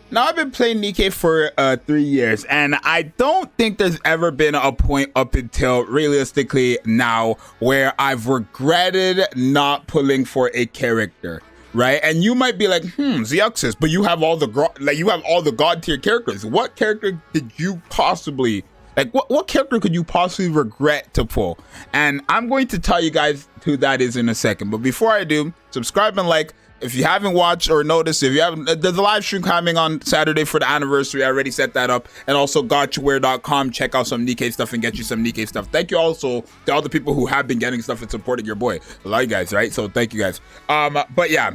Now, I've been playing Nikke for 3 years, and I don't think there's ever been a point up until realistically now where I've regretted not pulling for a character, right? And you might be like, Zxous, but you have all the god tier characters. What character did you possibly what character could you possibly regret to pull? And I'm going to tell you guys who that is in a second. But before I do, subscribe and like. If you haven't watched or noticed, if you haven't, there's a live stream coming on Saturday for the anniversary. I already set that up. And also gotchaware.com. Check out some Nikke stuff and get you some Nikke stuff. Thank you also to all the people who have been getting stuff and supporting your boy. A lot of you guys, right? So thank you guys. But yeah,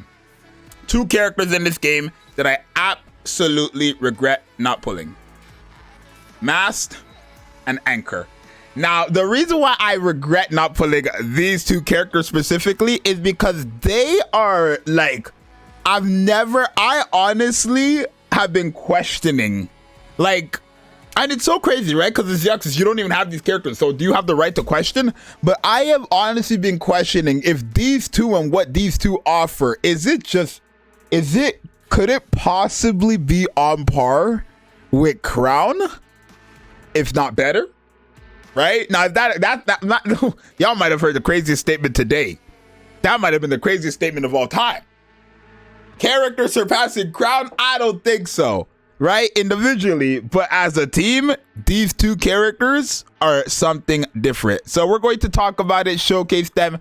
2 characters in this game that I absolutely regret not pulling. Mast and Anchor. Now, the reason why I regret not pulling these 2 characters specifically is because they are I honestly have been questioning, and it's so crazy, right? Because it's Zxous, you don't even have these characters, so do you have the right to question? But I have honestly been questioning if these 2 and what these 2 offer, could it possibly be on par with Crown, if not better? Right now, y'all might have heard the craziest statement today. That might have been the craziest statement of all time. Character surpassing Crown? I don't think so. Right, individually, but as a team, these 2 characters are something different. So we're going to talk about it, showcase them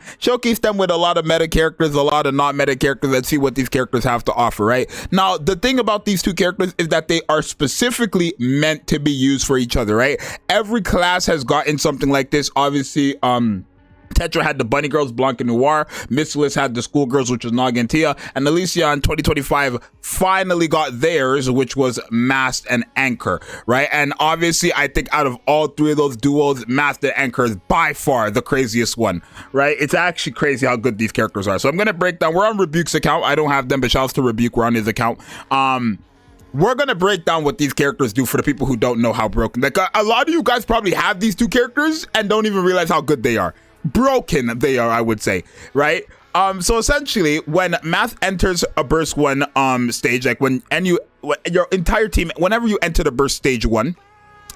with a lot of meta characters, a lot of not meta characters, and see what these characters have to offer. Right now, the thing about these 2 characters is that they are specifically meant to be used for each other. Right, every class has gotten something like this. Obviously, Tetra had the Bunny Girls, Blanca Noir. Missless had the Schoolgirls, which was Nagantia. And Alicia in 2025 finally got theirs, which was Mast and Anchor, right? And obviously, I think out of all 3 of those duos, Mast and Anchor is by far the craziest one, right? It's actually crazy how good these characters are. So I'm going to break down. We're on Rebuke's account. I don't have them, but shouts to Rebuke. We're on his account. We're going to break down what these characters do for the people who don't know how broken. A lot of you guys probably have these 2 characters and don't even realize how good they are. Broken they are, I would say, right? So essentially, when Mast enters a burst 1 stage, your entire team, whenever you enter the burst stage 1,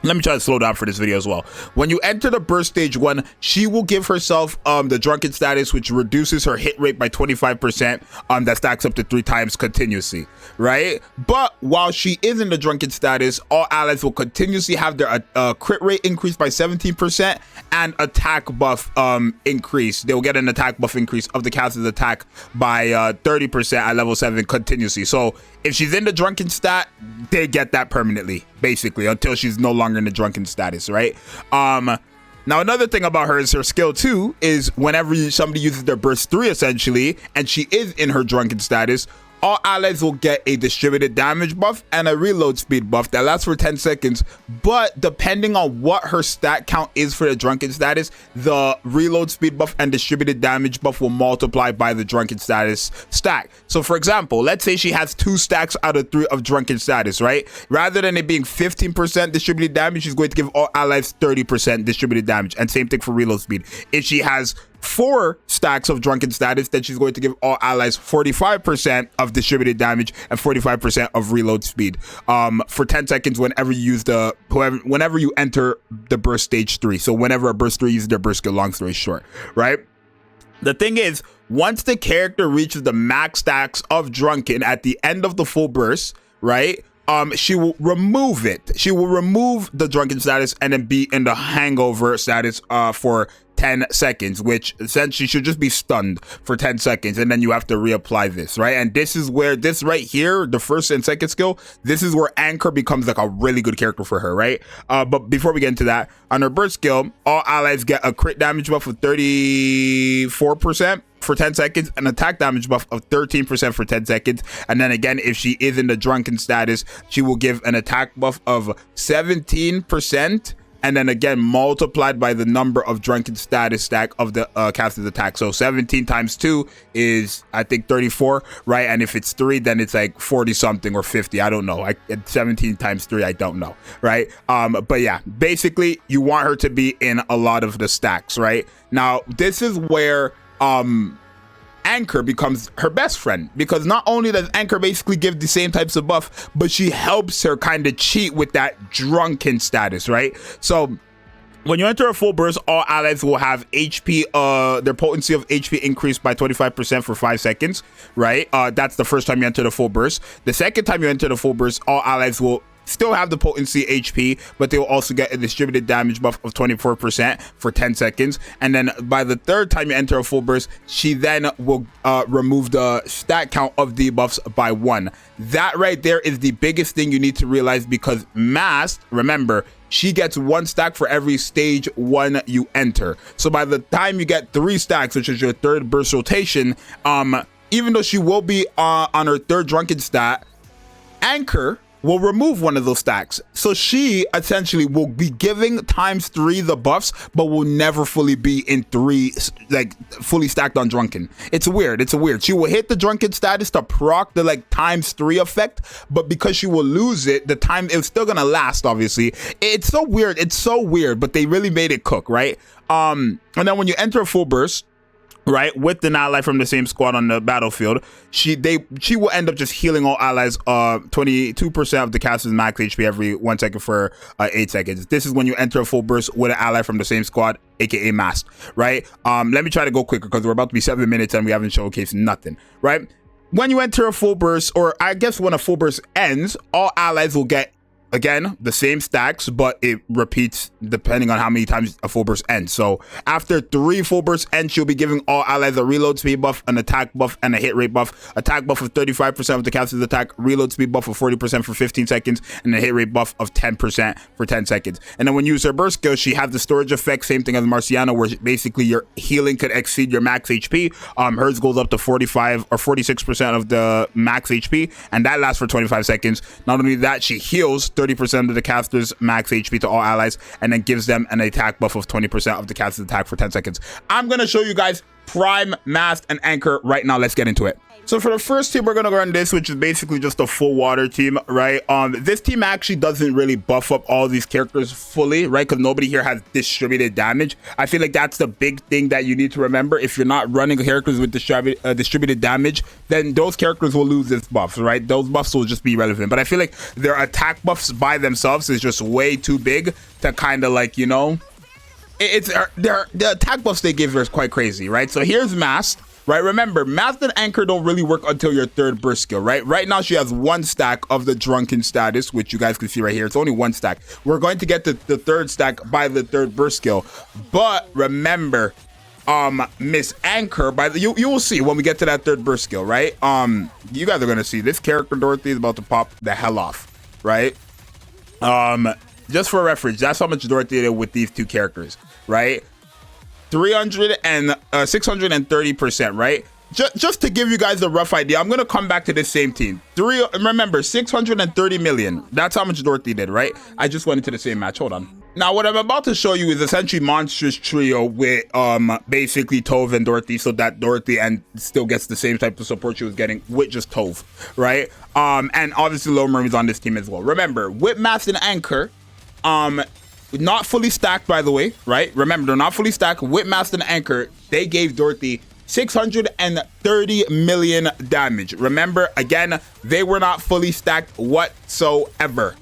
let me try to slow down for this video as well. When you enter the burst stage 1, she will give herself the drunken status, which reduces her hit rate by 25%. That stacks up to 3 times continuously, right? But while she is in the drunken status, all allies will continuously have their crit rate increased by 17% and attack buff increase. They will get an attack buff increase of the caster's attack by 30% at level 7 continuously. So if she's in the drunken stat, they get that permanently, basically, until she's no longer in the drunken status, right? Now, another thing about her is her skill 2 is whenever somebody uses their burst 3, essentially, and she is in her drunken status, all allies will get a distributed damage buff and a reload speed buff that lasts for 10 seconds. But depending on what her stat count is for the drunken status, the reload speed buff and distributed damage buff will multiply by the drunken status stack. So for example, let's say she has 2 stacks out of 3 of drunken status, right? Rather than it being 15% distributed damage, she's going to give all allies 30% distributed damage. And same thing for reload speed. If she has 4 stacks of drunken status, then she's going to give all allies 45% of distributed damage and 45% of reload speed for 10 seconds whenever you use whenever you enter the burst stage 3. So whenever a burst 3 uses their burst skill, long story short, right? The thing is, once the character reaches the max stacks of drunken at the end of the full burst, right? She will remove it. She will remove the drunken status and then be in the hangover status for 10 seconds, which essentially should just be stunned for 10 seconds, and then you have to reapply this, right? And this is where this right here, the first and second skill, this is where Anchor becomes like a really good character for her, right? But before we get into that, on her burst skill, all allies get a crit damage buff of 34% for 10 seconds, an attack damage buff of 13% for 10 seconds, and then again, if she is in the drunken status, she will give an attack buff of 17%, and then again multiplied by the number of drunken status stack of the caster's attack. So 17 times 2 is, I think, 34, right? And if it's 3, then it's like 40 something or 50. I don't know. 17 times 3, I don't know, right? But yeah, basically you want her to be in a lot of the stacks, right? Now, this is where Anchor becomes her best friend, because not only does Anchor basically give the same types of buff, but she helps her kind of cheat with that drunken status, right? So when you enter a full burst, all allies will have HP, their potency of HP increased by 25% for 5 seconds, right? That's the first time you enter the full burst. The second time you enter the full burst, all allies will still have the potency HP, but they will also get a distributed damage buff of 24% for 10 seconds. And then by the third time you enter a full burst, she then will remove the stat count of debuffs by 1. That right there is the biggest thing you need to realize, because Mast, remember, she gets 1 stack for every stage 1 you enter. So by the time you get 3 stacks, which is your third burst rotation, even though she will be on her third drunken stat, Anchor will remove 1 of those stacks. So she essentially will be giving ×3 the buffs, but will never fully be in 3, like fully stacked on drunken. It's weird. It's weird. She will hit the drunken status to proc the like ×3 effect, but because she will lose it, the time it's still gonna last. Obviously, it's so weird. It's so weird, but they really made it cook, right? And then when you enter a full burst, right, with an ally from the same squad on the battlefield, she will end up just healing all allies 22% of the caster's max HP every 1 second for 8 seconds. This is when you enter a full burst with an ally from the same squad, aka Mast, right? Let me try to go quicker because we're about to be 7 minutes and we haven't showcased nothing, right? When you enter a full burst, or I guess when a full burst ends, all allies will get, again, the same stacks, but it repeats depending on how many times a full burst ends. So after 3 full bursts end, she'll be giving all allies a reload speed buff, an attack buff, and a hit rate buff. Attack buff of 35% of the caster's attack, reload speed buff of 40% for 15 seconds, and a hit rate buff of 10% for 10 seconds. And then when you use her burst skill, she has the storage effect, same thing as Marciano, where basically your healing could exceed your max HP. Hers goes up to 45 or 46% of the max HP, and that lasts for 25 seconds. Not only that, she heals 30% of the caster's max HP to all allies, and then gives them an attack buff of 20% of the caster's attack for 10 seconds. I'm gonna show you guys Prime, Mast, and Anchor right now. Let's get into it. So for the first team, we're gonna run this, which is basically just a full water team, right? This team actually doesn't really buff up all these characters fully, right? Because nobody here has distributed damage. I feel like that's the big thing that you need to remember. If you're not running characters with distributed damage, then those characters will lose this buff, right? Those buffs will just be irrelevant. But I feel like their attack buffs by themselves is just way too big to kind of like, you know, the attack buffs they give her is quite crazy, right? So here's Mast. Right, remember, Mast and Anchor don't really work until your third burst skill, right? Right now, she has 1 stack of the drunken status, which you guys can see right here. It's only 1 stack. We're going to get the third stack by the third burst skill. But remember, Miss Anchor, you will see when we get to that third burst skill, right? You guys are gonna see this character Dorothy is about to pop the hell off, right? Just for reference, that's how much Dorothy did with these 2 characters, right? 300 and 630%, right? Just to give you guys a rough idea, I'm gonna come back to this same team. Remember, 630 million. That's how much Dorothy did, right? I just went into the same match. Hold on. Now, what I'm about to show you is essentially Monstrous Trio with basically Tove and Dorothy, so that Dorothy still gets the same type of support she was getting with just Tove, right? And obviously Little Mermaid's on this team as well. Remember, with Mast and Anchor, not fully stacked, by the way, right? Remember, they're not fully stacked. With Mast and Anchor, they gave Dorothy 630 million damage. Remember, again, they were not fully stacked whatsoever.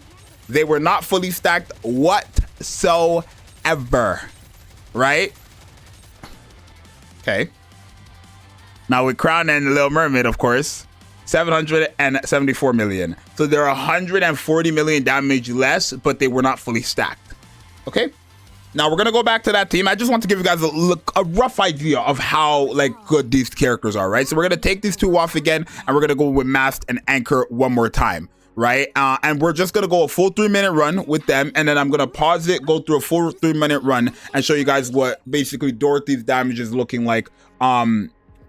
They were not fully stacked whatsoever, right? Okay. Now with Crown and Little Mermaid, of course, 774 million. So they're 140 million damage less, but they were not fully stacked. Okay, now we're gonna go back to that team. I just want to give you guys a rough idea of how like good these characters are, right? So we're gonna take these 2 off again, and we're gonna go with Mast and Anchor one more time, right? And we're just gonna go a full 3-minute run with them, and then I'm gonna pause it, go through a full 3-minute run, and show you guys what basically Dorothy's damage is looking like.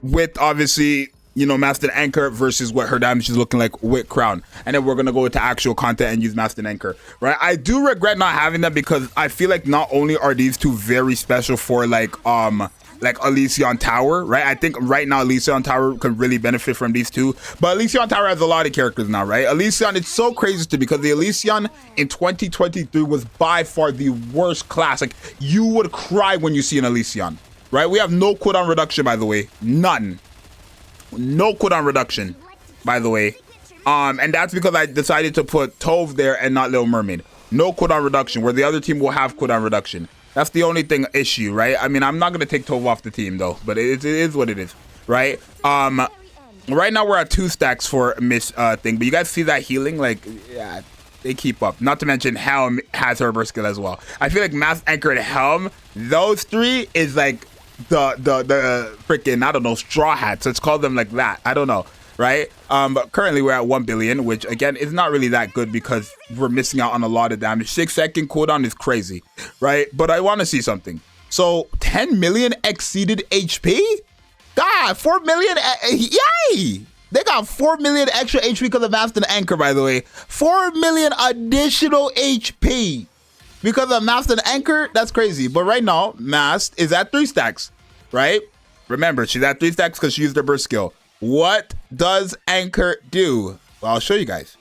With obviously, you know, Mast and Anchor versus what her damage is looking like with Crown. And then we're going to go into actual content and use Mast and Anchor, right? I do regret not having them because I feel like not only are these 2 very special for like Elysion Tower, right? I think right now Elysion Tower could really benefit from these 2. But Elysion Tower has a lot of characters now, right? Elysion, it's so crazy to me because the Elysion in 2023 was by far the worst class. Like, you would cry when you see an Elysion, right? We have no cooldown reduction, by the way. None. No cooldown reduction, by the way. And that's because I decided to put Tove there and not Little Mermaid. No cooldown reduction, where the other team will have cooldown reduction. That's the only issue, right? I mean, I'm not gonna take Tove off the team though, but it is what it is, right? Right now we're at 2 stacks for Miss thing, but you guys see that healing? Like, yeah, they keep up. Not to mention Helm has her burst skill as well. I feel like Mast, Anchor, and Helm, those 3 is like the freaking, I don't know, straw hats. Let's call them like that. I don't know, right? But currently we're at 1 billion, which again is not really that good because we're missing out on a lot of damage. 6-second cooldown is crazy, right? But I want to see something. So 10 million exceeded HP. God, 4 million, yay! They got 4 million extra HP because of Mast and Anchor, by the way. 4 million additional HP because of Mast and Anchor. That's crazy. But right now, Mast is at 3 stacks, right? Remember, she's at 3 stacks because she used her burst skill. What does Anchor do? Well, I'll show you guys.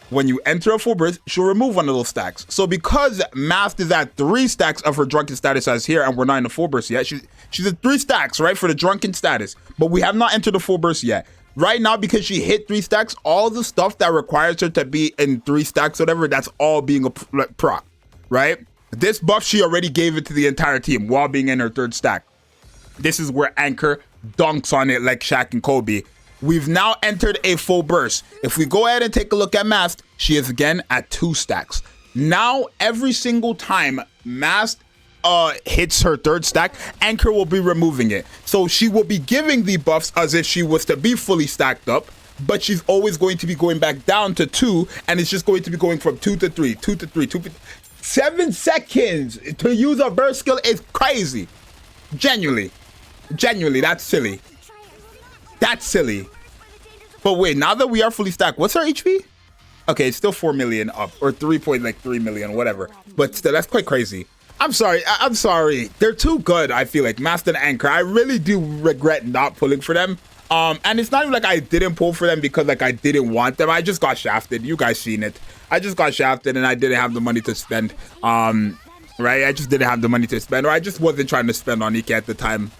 When you enter a full burst, she'll remove one of those stacks. So because Mast is at 3 stacks of her drunken status as here, and we're not in the full burst yet, she's at 3 stacks, right, for the drunken status. But we have not entered the full burst yet. Right now, because she hit 3 stacks, all the stuff that requires her to be in 3 stacks, whatever, that's all being a proc, right? This buff, she already gave it to the entire team while being in her 3rd stack. This is where Anchor dunks on it like Shaq and Kobe. We've now entered a full burst. If we go ahead and take a look at Mast, she is again at 2 stacks. Now, every single time Mast hits her 3rd stack, Anchor will be removing it. So she will be giving the buffs as if she was to be fully stacked up, but she's always going to be going back down to 2, and it's just going to be going from 2 to 3, 2 to 3, 2 to 3. 7 seconds to use a burst skill is crazy. Genuinely, that's silly. That's silly. But wait, now that we are fully stacked, what's our HP? Okay, it's still 4 million up, or 3.3 million, whatever. But still, that's quite crazy. I'm sorry. They're too good, I feel like. Mast and Anchor. I really do regret not pulling for them. And it's not even like I didn't pull for them because like I didn't want them. I just got shafted. You guys seen it. I just got shafted and I didn't have the money to spend. Right? I just didn't have the money to spend, or I just wasn't trying to spend on Nikke at the time.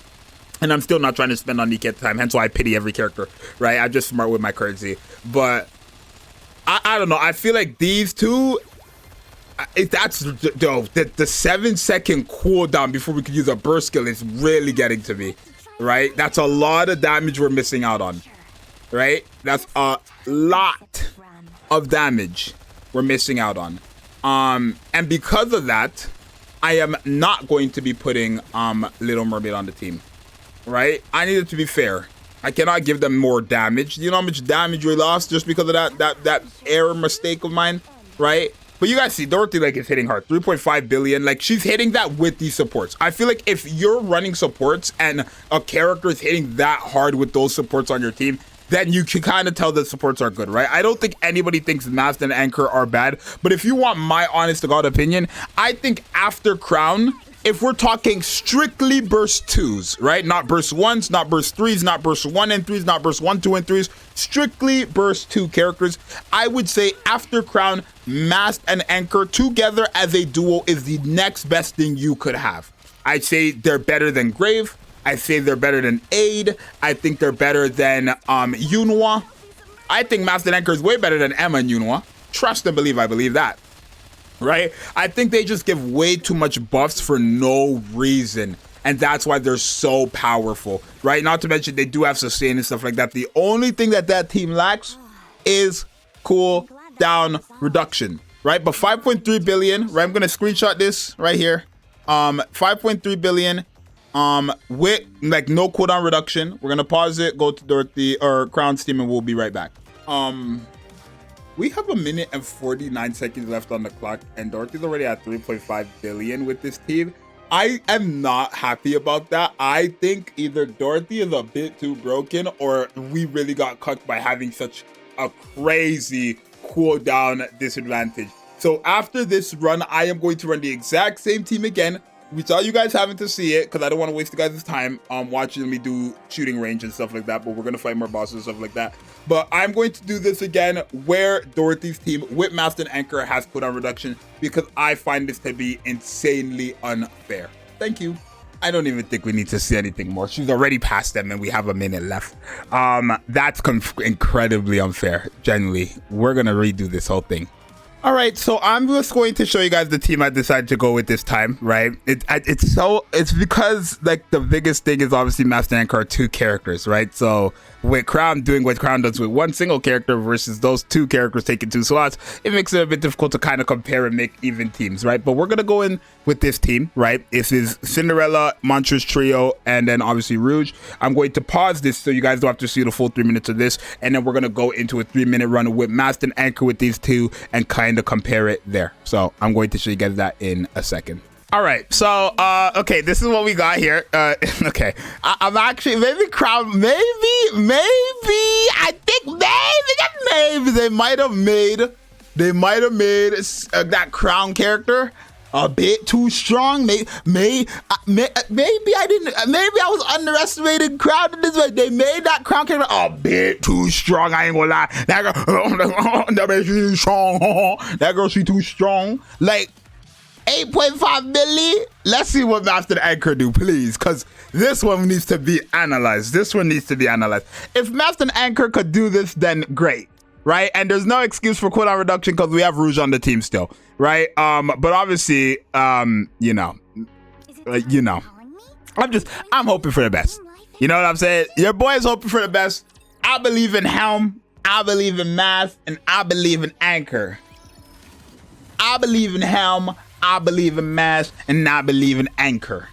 And I'm still not trying to spend on Nikke at the time, hence why I pity every character, right? I'm just smart with my currency. But I don't know. I feel like these two, that's dope. The 7-second cooldown before we could use a burst skill is really getting to me, right? That's a lot of damage we're missing out on, right? That's a lot of damage we're missing out on. And because of that, I am not going to be putting Little Mermaid on the team. Right? I need it to be fair. I cannot give them more damage. You know how much damage we lost just because of that error mistake of mine, right? But you guys see Dorothy like is hitting hard. 3.5 billion. Like she's hitting that with these supports. I feel like if you're running supports and a character is hitting that hard with those supports on your team, then you can kind of tell that supports are good, right? I don't think anybody thinks Mast and Anchor are bad, but if you want my honest to God opinion, I think after Crown, if we're talking strictly burst 2s, right? Not burst 1s, not burst 3s, not burst 1 and 3s, not burst 1, 2, and 3s, strictly burst 2 characters, I would say after Crown, Mast and Anchor together as a duo is the next best thing you could have. I'd say they're better than Grave. I'd say they're better than Aid. I think they're better than Yunhua. I think Mast and Anchor is way better than Emma and Yunhua. Trust and believe, I believe that. Right? I think they just give way too much buffs for no reason. And that's why they're so powerful. Right? Not to mention they do have sustain and stuff like that. The only thing that team lacks is cooldown reduction. Right? But 5.3 billion. Right? I'm going to screenshot this right here. 5.3 billion. With like no cooldown reduction. We're going to pause it. Go to Dorothy or Crown's team and we'll be right back. We have 1 minute and 49 seconds left on the clock, and Dorothy's already at 3.5 billion with this team. I am not happy about that. I think either Dorothy is a bit too broken, or we really got cucked by having such a crazy cooldown disadvantage. So after this run, I am going to run the exact same team again. We saw you guys having to see it because I don't want to waste you guys' time watching me do shooting range and stuff like that, but we're going to fight more bosses and stuff like that. But I'm going to do this again where Dorothy's team with Mast and Anchor has cooldown reduction because I find this to be insanely unfair. Thank you. I don't even think we need to see anything more. She's already past them and we have a minute left. That's incredibly unfair. Genuinely, we're gonna redo this whole thing. All right, so I'm just going to show you guys the team I decided to go with this time, right? It's because like the biggest thing is obviously Mast and Anchor are 2 characters, right? So with Crown doing what Crown does with 1 single character versus those 2 characters taking 2 slots, it makes it a bit difficult to kind of compare and make even teams, right? But we're gonna go in with this team, right? This is Cinderella, Montrose Trio, and then obviously Rouge. I'm going to pause this so you guys don't have to see the full 3 minutes of this, and then we're gonna go into a 3-minute run with Mast and Anchor with these 2 and kind of compare it there. So I'm going to show you guys that in a second. All right, so okay, this is what we got here. Okay, I'm actually maybe Crown, maybe I think maybe they might have made that Crown character a bit too strong. Maybe I was underestimating Crown in this way. They made that Crown character a bit too strong. I ain't gonna lie. That girl, she's strong. That girl, she too strong. Like 8.5 billion. Let's see what Mast and Anchor do, please, because this one needs to be analyzed. If Mast and Anchor could do this, then great, right? And there's no excuse for cooldown reduction because we have Rouge on the team still, right? But obviously, you know, I'm hoping for the best. You know what I'm saying? Your boy is hoping for the best. I believe in Helm, I believe in Mast, and I believe in Anchor. I believe in Helm, I believe in Mast, and I believe in Anchor.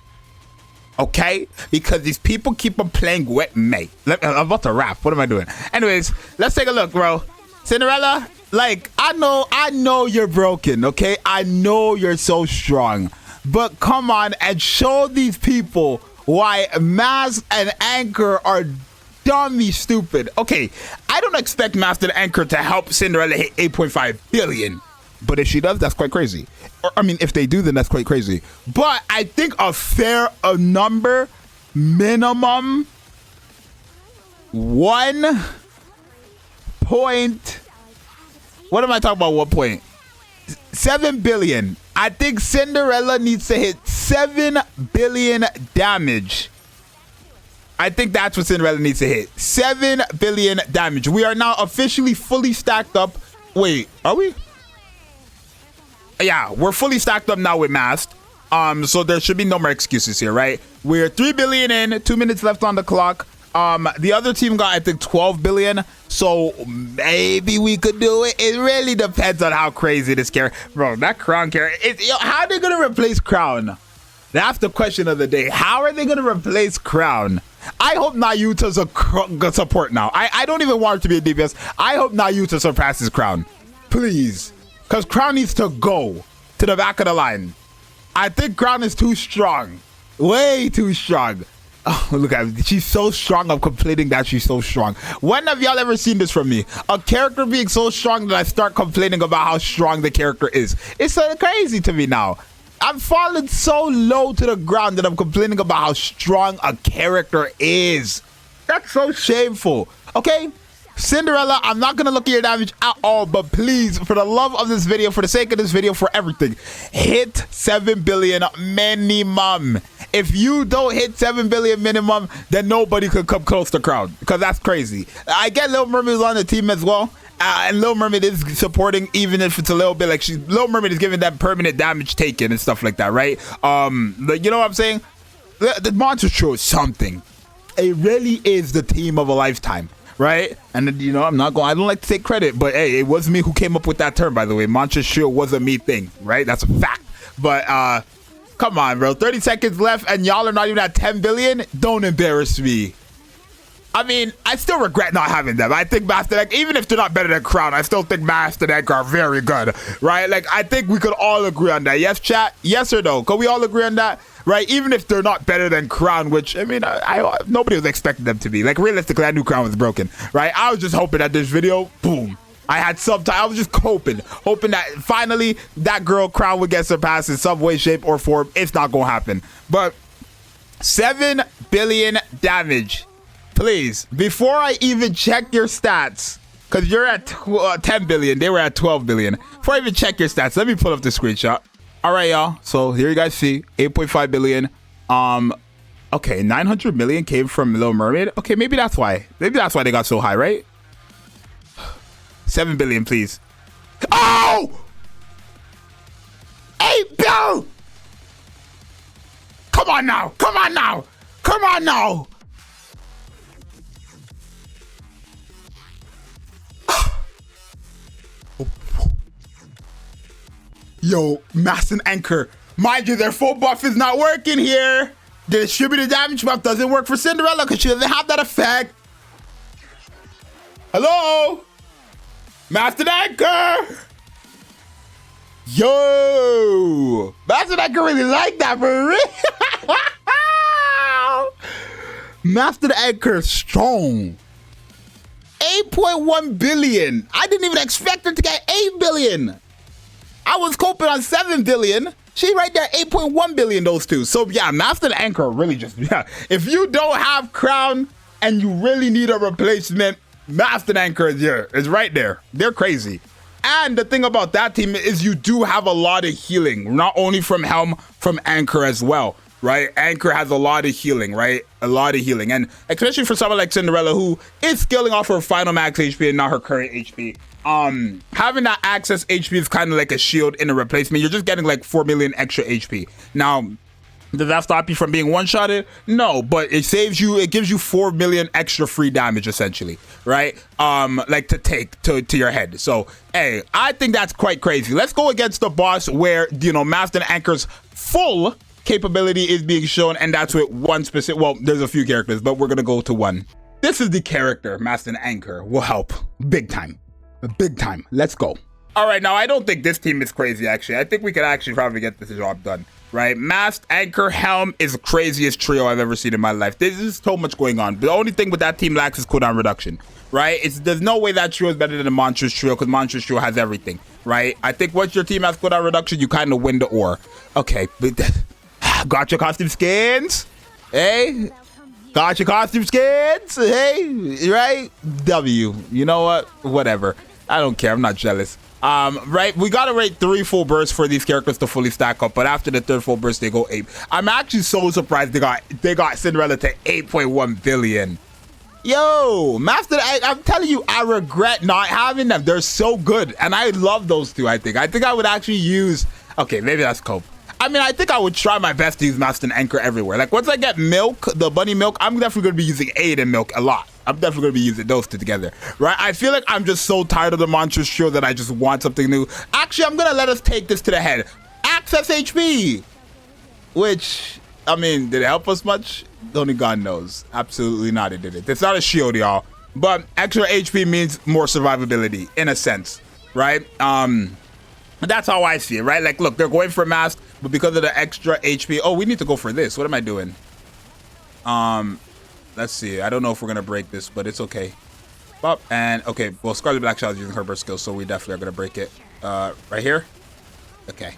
Okay? Because these people keep on playing with me. I'm about to rap. What am I doing? Anyways, let's take a look, bro. Cinderella, like, I know you're broken, okay? I know you're so strong. But come on and show these people why Mast and Anchor are dummy stupid. Okay, I don't expect Mast and Anchor to help Cinderella hit 8.5 billion. But if she does, that's quite crazy. Or, I mean, if they do, then that's quite crazy. But I think a fair number, minimum, 1 point. What am I talking about? 1 point? 7 billion. I think Cinderella needs to hit 7 billion damage. I think that's what Cinderella needs to hit. 7 billion damage. We are now officially fully stacked up. Wait, are we? Yeah, we're fully stacked up now with Mast. So there should be no more excuses here, right? We're 3 billion in, 2 minutes left on the clock. The other team got, I think, 12 billion. So maybe we could do it. It really depends on how crazy this character. Bro, that Crown character. How are they going to replace Crown? That's the question of the day. How are they going to replace Crown? I hope Nayuta's a support now. I don't even want her to be a DPS. I hope Nayuta surpasses Crown. Please. Because Crown needs to go to the back of the line. I think Crown is too strong. Way too strong. Oh, look at her. She's so strong. I'm complaining that she's so strong. When have y'all ever seen this from me? A character being so strong that I start complaining about how strong the character is. It's so crazy to me now. I'm falling so low to the ground that I'm complaining about how strong a character is. That's so shameful. Okay? Cinderella, I'm not going to look at your damage at all, but please, for the love of this video, for the sake of this video, for everything, hit 7 billion minimum. If you don't hit 7 billion minimum, then nobody could come close to Crown, because that's crazy. I get Little Mermaid on the team as well, and Little Mermaid is supporting, even if it's a little bit like Little Mermaid is giving that permanent damage taken and stuff like that, right? You know what I'm saying? The Monster Show is something. It really is the team of a lifetime. Right? And you know, I don't like to take credit, but hey, it was me who came up with that term, by the way. Mantra Shield was a me thing, right? That's a fact. But come on, bro. 30 seconds left and y'all are not even at 10 billion. Don't embarrass me. I mean, I still regret not having them. I think Mast and Anchor, even if they're not better than Crown, I still think Mast and Anchor are very good, right? Like, I think we could all agree on that. Yes, chat? Yes or no? Could we all agree on that? Right, even if they're not better than Crown, which, I mean, nobody was expecting them to be. Like, realistically, I knew Crown was broken, right? I was just hoping that this video, boom, I had subtitles. I was just hoping that finally that girl Crown would get surpassed in some way, shape, or form. It's not going to happen. But 7 billion damage. Please, before I even check your stats, because you're at 10 billion, they were at 12 billion. Before I even check your stats, let me pull up the screenshot. All right, y'all. So here you guys see 8.5 billion. Okay, 900 million came from Little Mermaid. Okay, maybe that's why. Maybe that's why they got so high, right? 7 billion, please. Oh! 8 bill! Come on now! Come on now! Come on now! Yo, Mast and Anchor. Mind you, their full buff is not working here. The distributed damage buff doesn't work for Cinderella because she doesn't have that effect. Hello? Mast and Anchor! Yo! Mast and Anchor really like that for real. Mast and Anchor strong. 8.1 billion. I didn't even expect her to get 8 billion. I was coping on 7 billion. She right there, 8.1 billion, those two. So yeah, Mast and Anchor really just, yeah. If you don't have Crown and you really need a replacement, Mast and Anchor is right there. They're crazy. And the thing about that team is you do have a lot of healing, not only from Helm, from Anchor as well, right? Anchor has a lot of healing, right? A lot of healing. And especially for someone like Cinderella, who is scaling off her final max HP and not her current HP. Having that access HP is kind of like a shield in a replacement. You're just getting like 4 million extra HP. Now, does that stop you from being one-shotted? No, but it saves you, it gives you 4 million extra free damage essentially, right? Like to take to your head. So, hey, I think that's quite crazy. Let's go against the boss where, you know, Mast and Anchor's full capability is being shown, and that's with one specific, well, there's a few characters, but we're gonna go to one. This is the character Mast and Anchor will help big time. Big time. Let's go. All right, now I don't think this team is crazy, actually. I think we could actually probably get this job done, right? Mast, Anchor, Helm is the craziest trio I've ever seen in my life. There's so much going on. The only thing with that team lacks is cooldown reduction, right? There's no way that trio is better than the Monstrous trio because Monstrous trio has everything, right? I think once your team has cooldown reduction, you kind of win the ore. Okay, but got your costume skins? Hey? Got your costume skins? Hey? Right? W. You know what? Whatever. I don't care. I'm not jealous. Right? We gotta rate 3 full bursts for these characters to fully stack up, but after the 3rd full burst, they go 8. I'm actually so surprised they got Cinderella to 8.1 billion. Yo, Master, I'm telling you, I regret not having them. They're so good, and I love those two. I think I would actually use. Okay, maybe that's cope. I mean, I think I would try my best to use Mast and Anchor everywhere. Like, once I get Milk, the bunny milk, I'm definitely going to be using Aid and Milk a lot. I'm definitely going to be using those two together, right? I feel like I'm just so tired of the Monstrous trio that I just want something new. Actually, I'm going to let us take this to the head. Access HP! Which, I mean, did it help us much? Only God knows. Absolutely not, it didn't. It's not a shield, y'all. But extra HP means more survivability, in a sense, right? That's how I see it, right? Like, look, they're going for Mast, but because of the extra HP, oh, we need to go for this. What am I doing? Let's see. I don't know if we're gonna break this, but it's okay. Up and okay. Well, Scarlet Black Shadow is using her burst skill, so we definitely are gonna break it. Right here. Okay.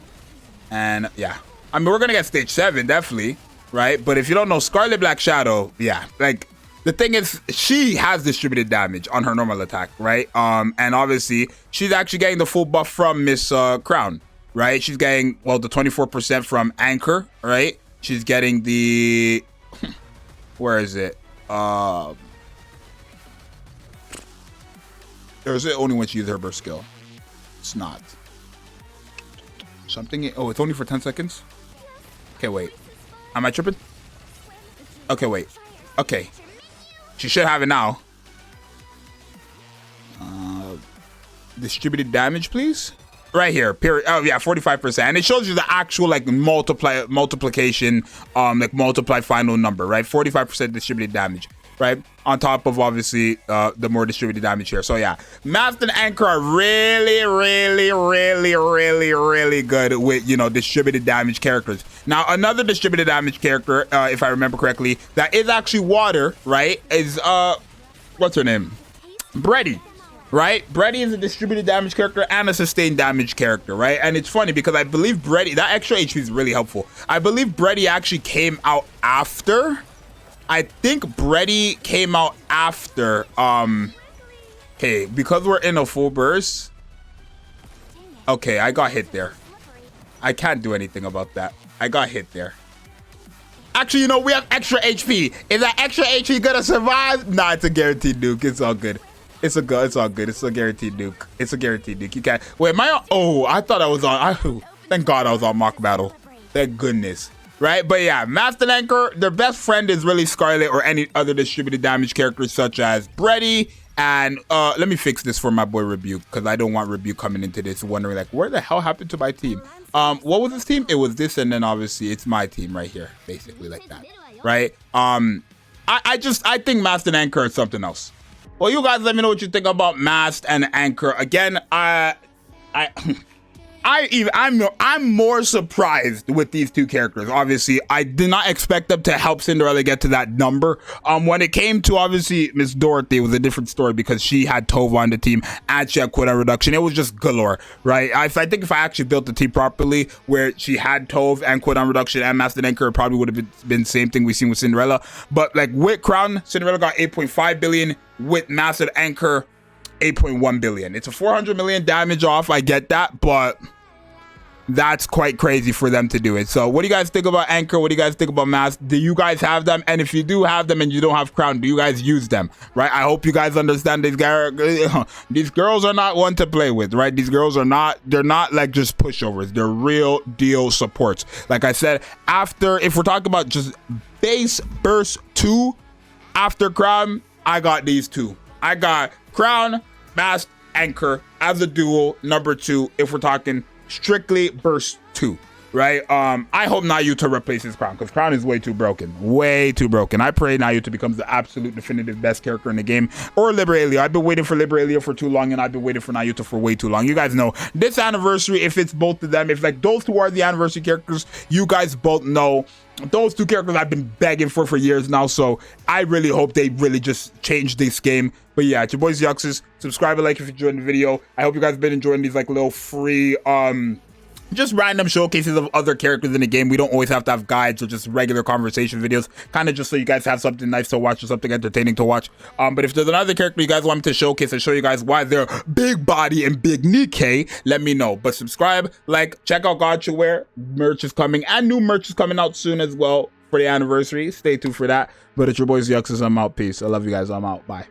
And yeah, I mean, we're gonna get stage 7, definitely, right? But if you don't know Scarlet Black Shadow, yeah, like the thing is, she has distributed damage on her normal attack, right? And obviously, she's actually getting the full buff from Miss Crown, right? She's getting, well, the 24% from Anchor, right? She's getting the, where is it? Or is it only when she uses her burst skill? It's not. Something, oh, it's only for 10 seconds? Okay, wait. Am I tripping? Okay, wait. Okay. She should have it now. Distributed damage, please. Right here, period. Oh yeah, 45%, and it shows you the actual like multiplication, like multiply final number, right? 45% distributed damage, right? On top of obviously the more distributed damage here. So yeah, Mast and Anchor are really good with, you know, distributed damage characters. Now another distributed damage character, if I remember correctly, that is actually water, right? Is what's her name? Brady. Right? Brady is a distributed damage character and a sustained damage character, right? And it's funny because I believe Brady, that extra HP is really helpful. I believe Brady actually came out after. I think Brady came out after. Okay, because we're in a full burst. Okay, I got hit there. I can't do anything about that. I got hit there. actually, you know, we have extra HP. Is that extra HP gonna survive? Nah, it's a guaranteed nuke. It's all good. It's all good. It's a guaranteed nuke. It's a guaranteed nuke. You can't. Wait, am I on? Oh, I thought I was on. Thank God I was on mock battle. Thank goodness. Right? But yeah, Mast and Anchor, their best friend is really Scarlet or any other distributed damage characters such as Brady. And let me fix this for my boy Rebuke, because I don't want Rebuke coming into this wondering like, where the hell happened to my team? What was this team? It was this, and then obviously it's my team right here, basically like that. Right? I think Mast and Anchor is something else. Well, you guys let me know what you think about Mast and Anchor. Again, I'm more surprised with these two characters. Obviously, I did not expect them to help Cinderella get to that number. When it came to obviously Miss Dorothy, it was a different story because she had Tove on the team and she had cooldown reduction. It was just galore, right? I think if I actually built the team properly, where she had Tove and cooldown reduction and Mast and Anchor, it probably would have been the same thing we've seen with Cinderella. But like with Crown, Cinderella got 8.5 billion. With Mast and Anchor, 8.1 billion. It's a 400 million damage off. I get that, but that's quite crazy for them to do it. So what do you guys think about Anchor? What do you guys think about Mast? Do you guys have them? And if you do have them and you don't have Crown, do you guys use them? Right? I hope you guys understand these girls are not one to play with, right? These girls are not, they're not like just pushovers. They're real deal supports. Like I said, after, if we're talking about just base burst 2 after Crown, I got these two. I got Crown, Mast, Anchor as a duo, number 2, if we're talking strictly burst 2, right? I hope Naruto replaces Crown, because Crown is way too broken. I pray Naruto becomes the absolute definitive best character in the game, or Liberalia. I've been waiting for Liberalia for too long, and I've been waiting for Naruto for way too long. You guys know this anniversary, if it's both of them, if like those two are the anniversary characters, you guys both know those two characters I've been begging for years now. So I really hope they really just change this game. But yeah, it's your boy Zxous. Subscribe and like if you enjoyed the video. I hope you guys have been enjoying these like little free just random showcases of other characters in the game. We don't always have to have guides or just regular conversation videos, kind of just so you guys have something nice to watch or something entertaining to watch. But if there's another character you guys want me to showcase and show you guys why they're big body and big Nikke, let me know. But subscribe, like, check out Gacha Wear. Merch is coming, and new merch is coming out soon as well for the anniversary. Stay tuned for that. But it's your boy Zxous. I'm out. Peace. I love you guys. I'm out. Bye.